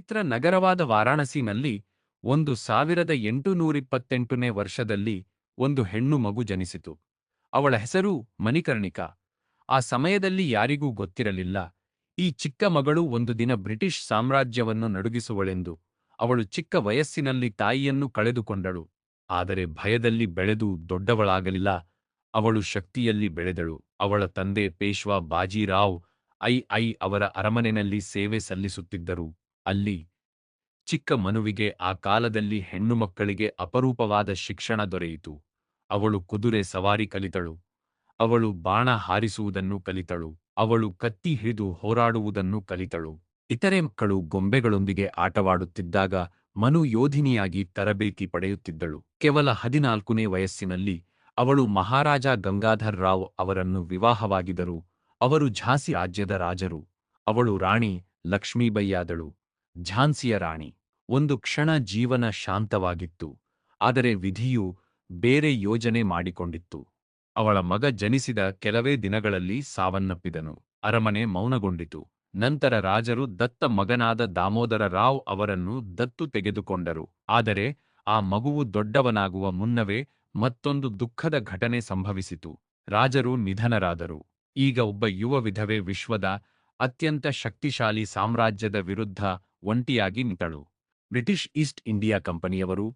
ಪವಿತ್ರ ನಗರವಾದ ವಾರಾಣಸಿನಲ್ಲಿ 1828ನೇ ವರ್ಷದಲ್ಲಿ ಒಂದು ಹೆಣ್ಣು ಮಗು ಜನಿಸಿತು. ಅವಳ ಹೆಸರು ಮಣಿಕರ್ಣಿಕಾ. ಆ ಸಮಯದಲ್ಲಿ ಯಾರಿಗೂ ಗೊತ್ತಿರಲಿಲ್ಲ, ಈ ಚಿಕ್ಕ ಮಗಳು ಒಂದು ದಿನ ಬ್ರಿಟಿಷ್ ಸಾಮ್ರಾಜ್ಯವನ್ನು ನಡುಗಿಸುವಳೆಂದು. ಅವಳು ಚಿಕ್ಕ ವಯಸ್ಸಿನಲ್ಲಿ ತಾಯಿಯನ್ನು ಕಳೆದುಕೊಂಡಳು. ಆದರೆ ಭಯದಲ್ಲಿ ಬೆಳೆದು ದೊಡ್ಡವಳಾಗಲಿಲ್ಲ, ಅವಳು ಶಕ್ತಿಯಲ್ಲಿ ಬೆಳೆದಳು. ಅವಳ ತಂದೆ ಪೇಶ್ವಾ ಬಾಜಿರಾವ್ ಐ ಅವರ ಅರಮನೆಯಲ್ಲಿ ಸೇವೆ ಸಲ್ಲಿಸುತ್ತಿದ್ದರು. ಅಲ್ಲಿ ಚಿಕ್ಕ ಮನುವಿಗೆ ಆ ಕಾಲದಲ್ಲಿ ಹೆಣ್ಣುಮಕ್ಕಳಿಗೆ ಅಪರೂಪವಾದ ಶಿಕ್ಷಣ ದೊರೆಯಿತು. ಅವಳು ಕುದುರೆ ಸವಾರಿ ಕಲಿತಳು, ಅವಳು ಬಾಣ ಹಾರಿಸುವುದನ್ನು ಕಲಿತಳು, ಅವಳು ಕತ್ತಿ ಹಿಡಿದು ಹೋರಾಡುವುದನ್ನು ಕಲಿತಳು. ಇತರೆ ಮಕ್ಕಳು ಗೊಂಬೆಗಳೊಂದಿಗೆ ಆಟವಾಡುತ್ತಿದ್ದಾಗ ಮನು ಯೋಧಿನಿಯಾಗಿ ತರಬೇತಿ ಪಡೆಯುತ್ತಿದ್ದಳು. ಕೇವಲ 14ನೇ ವಯಸ್ಸಿನಲ್ಲಿ ಅವಳು ಮಹಾರಾಜ ಗಂಗಾಧರ್ ರಾವ್ ಅವರನ್ನು ವಿವಾಹವಾಗಿದ್ದರು. ಅವರು ಝಾನ್ಸಿ ರಾಜ್ಯದ ರಾಜರು. ಅವಳು ರಾಣಿ ಲಕ್ಷ್ಮೀಬೈಯಾದಳು, ಝಾನ್ಸಿಯ ರಾಣಿ. ಒಂದು ಕ್ಷಣ ಜೀವನ ಶಾಂತವಾಗಿತ್ತು, ಆದರೆ ವಿಧಿಯು ಬೇರೆ ಯೋಜನೆ ಮಾಡಿಕೊಂಡಿತ್ತು. ಅವಳ ಮಗ ಜನಿಸಿದ ಕೆಲವೇ ದಿನಗಳಲ್ಲಿ ಸಾವನ್ನಪ್ಪಿದನು. ಅರಮನೆ ಮೌನಗೊಂಡಿತು. ನಂತರ ರಾಜರು ದತ್ತ ಮಗನಾದ ದಾಮೋದರ ರಾವ್ ಅವರನ್ನು ದತ್ತು ತೆಗೆದುಕೊಂಡರು. ಆದರೆ ಆ ಮಗುವು ದೊಡ್ಡವನಾಗುವ ಮುನ್ನವೇ ಮತ್ತೊಂದು ದುಃಖದ ಘಟನೆ ಸಂಭವಿಸಿತು. ರಾಜರು ನಿಧನರಾದರು. ಈಗ ಒಬ್ಬ ಯುವ ವಿಧವೆ ವಿಶ್ವದ ಅತ್ಯಂತ ಶಕ್ತಿಶಾಲಿ ಸಾಮ್ರಾಜ್ಯದ ವಿರುದ್ಧ ಒಂಟಿಯಾಗಿ ನಿಂತಳು. ಬ್ರಿಟಿಷ್ ಈಸ್ಟ್ ಇಂಡಿಯಾ ಕಂಪನಿಯವರು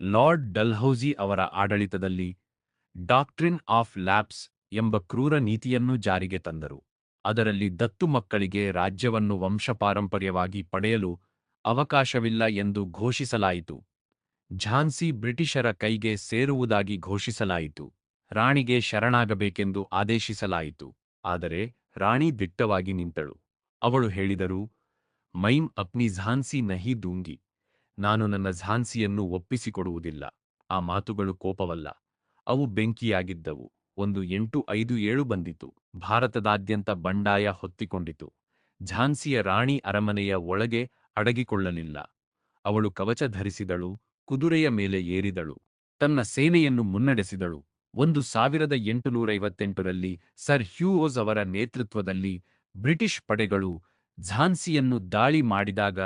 ಲಾರ್ಡ್ ಡಲ್ಹೌಸಿ ಅವರ ಆಡಳಿತದಲ್ಲಿ ಡಾಕ್ಟ್ರಿನ್ ಆಫ್ ಲ್ಯಾಪ್ಸ್ ಎಂಬ ಕ್ರೂರ ನೀತಿಯನ್ನು ಜಾರಿಗೆ ತಂದರು. ಅದರಲ್ಲಿ ದತ್ತು ಮಕ್ಕಳಿಗೆ ರಾಜ್ಯವನ್ನು ವಂಶಪಾರಂಪರ್ಯವಾಗಿ ಪಡೆಯಲು ಅವಕಾಶವಿಲ್ಲ ಎಂದು ಘೋಷಿಸಲಾಯಿತು. ಝಾನ್ಸಿ ಬ್ರಿಟಿಷರ ಕೈಗೆ ಸೇರುವುದಾಗಿ ಘೋಷಿಸಲಾಯಿತು. ರಾಣಿಗೆ ಶರಣಾಗಬೇಕೆಂದು ಆದೇಶಿಸಲಾಯಿತು. ಆದರೆ ರಾಣಿ ದಿಟ್ಟವಾಗಿ ನಿಂತಳು. ಅವಳು ಹೇಳಿದರು, ಮೈಮ್ ಅಪ್ನಿ ಝಾನ್ಸಿ ನಹಿ ದೂಂಗಿ. ನಾನು ನನ್ನ ಝಾನ್ಸಿಯನ್ನು ಒಪ್ಪಿಸಿಕೊಡುವುದಿಲ್ಲ. ಆ ಮಾತುಗಳು ಕೋಪವಲ್ಲ, ಅವು ಬೆಂಕಿಯಾಗಿದ್ದವು. 1857 ಬಂದಿತು. ಭಾರತದಾದ್ಯಂತ ಬಂಡಾಯ ಹೊತ್ತಿಕೊಂಡಿತು. ಝಾನ್ಸಿಯ ರಾಣಿ ಅರಮನೆಯ ಒಳಗೆ ಅಡಗಿಕೊಳ್ಳಲಿಲ್ಲ. ಅವಳು ಕವಚ ಧರಿಸಿದಳು, ಕುದುರೆಯ ಮೇಲೆ ಏರಿದಳು, ತನ್ನ ಸೇನೆಯನ್ನು ಮುನ್ನಡೆಸಿದಳು. 1858ರಲ್ಲಿ ಸರ್ ಹ್ಯೂಸ್ ಅವರ ನೇತೃತ್ವದಲ್ಲಿ ಬ್ರಿಟಿಷ್ ಪಡೆಗಳು ಝಾನ್ಸಿಯನ್ನು ದಾಳಿ ಮಾಡಿದಾಗ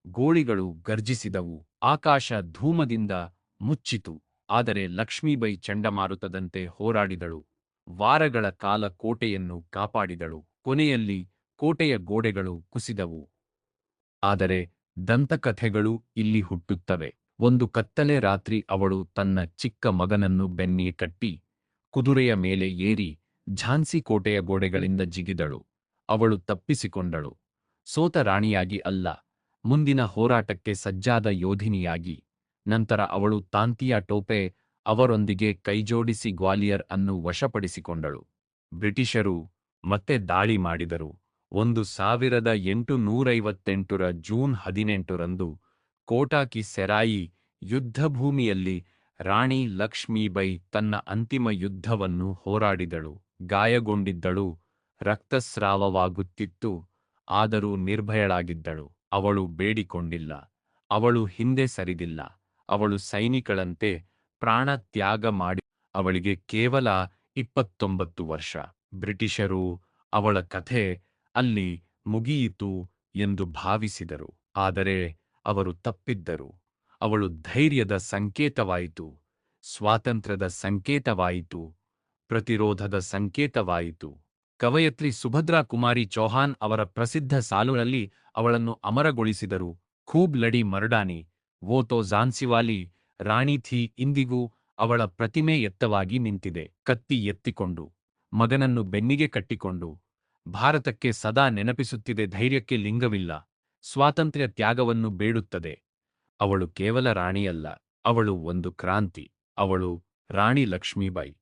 ಗೋಳಿಗಳು ಗರ್ಜಿಸಿದವು. ಆಕಾಶ ಧೂಮದಿಂದ ಮುಚ್ಚಿತು. ಆದರೆ ಲಕ್ಷ್ಮೀಬೈ ಚಂಡಮಾರುತದಂತೆ ಹೋರಾಡಿದಳು. ವಾರಗಳ ಕಾಲ ಕೋಟೆಯನ್ನು ಕಾಪಾಡಿದಳು. ಕೊನೆಯಲ್ಲಿ ಕೋಟೆಯ ಗೋಡೆಗಳು ಕುಸಿದವು. ಆದರೆ ದಂತಕಥೆಗಳು ಇಲ್ಲಿ ಹುಟ್ಟುತ್ತವೆ. ಒಂದು ಕತ್ತಲೆ ರಾತ್ರಿ ಅವಳು ತನ್ನ ಚಿಕ್ಕ ಮಗನನ್ನು ಬೆನ್ನಿಗೆ ಕಟ್ಟಿ ಕುದುರೆಯ ಮೇಲೆ ಏರಿ ಝಾನ್ಸಿ ಕೋಟೆಯ ಗೋಡೆಗಳಿಂದ ಜಿಗಿದಳು. ಅವಳು ತಪ್ಪಿಸಿಕೊಂಡಳು, ಸೋತ ರಾಣಿಯಾಗಿ ಅಲ್ಲ, ಮುಂದಿನ ಹೋರಾಟಕ್ಕೆ ಸಜ್ಜಾದ ಯೋಧಿನಿಯಾಗಿ. ನಂತರ ಅವಳು ತಾಂತಿಯಾ ಟೋಪೆ ಅವರೊಂದಿಗೆ ಕೈಜೋಡಿಸಿ ಗ್ವಾಲಿಯರ್ ಅನ್ನು ವಶಪಡಿಸಿಕೊಂಡಳು. ಬ್ರಿಟಿಷರು ಮತ್ತೆ ದಾಳಿ ಮಾಡಿದರು. 1858ರ ಜೂನ್ 18ರಂದು ಕೋಟಾ ಕಿ ಸೆರಾಯಿ ಯುದ್ಧಭೂಮಿಯಲ್ಲಿ ರಾಣಿ ಲಕ್ಷ್ಮೀಬೈ ತನ್ನ ಅಂತಿಮ ಯುದ್ಧವನ್ನು ಹೋರಾಡಿದಳು. ಗಾಯಗೊಂಡಿದ್ದಳು, ರಕ್ತಸ್ರಾವವಾಗುತ್ತಿತ್ತು, ಆದರೂ ನಿರ್ಭಯಳಾಗಿದ್ದಳು. ಅವಳು ಬೇಡಿಕೊಂಡಿಲ್ಲ, ಅವಳು ಹಿಂದೆ ಸರಿದಿಲ್ಲ. ಅವಳು ಸೈನಿಕಳಂತೆ ಪ್ರಾಣ ತ್ಯಾಗ ಮಾಡಿ. ಅವಳಿಗೆ ಕೇವಲ 29 ವರ್ಷ. ಬ್ರಿಟಿಷರು ಅವಳ ಕಥೆ ಅಲ್ಲಿ ಮುಗಿಯಿತು ಎಂದು ಭಾವಿಸಿದರು. ಆದರೆ ಅವರು ತಪ್ಪಿದ್ದರು. ಅವಳು ಧೈರ್ಯದ ಸಂಕೇತವಾಯಿತು, ಸ್ವಾತಂತ್ರ್ಯದ ಸಂಕೇತವಾಯಿತು, ಪ್ರತಿರೋಧದ ಸಂಕೇತವಾಯಿತು. ಕವಯತ್ರಿ ಸುಭದ್ರಾ ಕುಮಾರಿ ಚೌಹಾನ್ ಅವರ ಪ್ರಸಿದ್ಧ ಸಾಲುಗಳಲ್ಲಿ ಅವಳನ್ನು ಅಮರಗೊಳಿಸಿದರು. ಖೂಬ್ ಲಡಿ ಮರ್ಡಾನಿ, ವೋ ತೋ ಝಾನ್ಸಿವಾಲಿ ರಾಣಿ ಥಿ. ಇಂದಿಗೂ ಅವಳ ಪ್ರತಿಮೆ ಎತ್ತವಾಗಿ ನಿಂತಿದೆ. ಕತ್ತಿ ಎತ್ತಿಕೊಂಡು, ಮಗನನ್ನು ಬೆನ್ನಿಗೆ ಕಟ್ಟಿಕೊಂಡು, ಭಾರತಕ್ಕೆ ಸದಾ ನೆನಪಿಸುತ್ತಿದೆ. ಧೈರ್ಯಕ್ಕೆ ಲಿಂಗವಿಲ್ಲ, ಸ್ವಾತಂತ್ರ್ಯ ತ್ಯಾಗವನ್ನು ಬೇಡುತ್ತದೆ. ಅವಳು ಕೇವಲ ರಾಣಿಯಲ್ಲ, ಅವಳು ಒಂದು ಕ್ರಾಂತಿ. ಅವಳು ರಾಣಿ ಲಕ್ಷ್ಮೀಬಾಯಿ.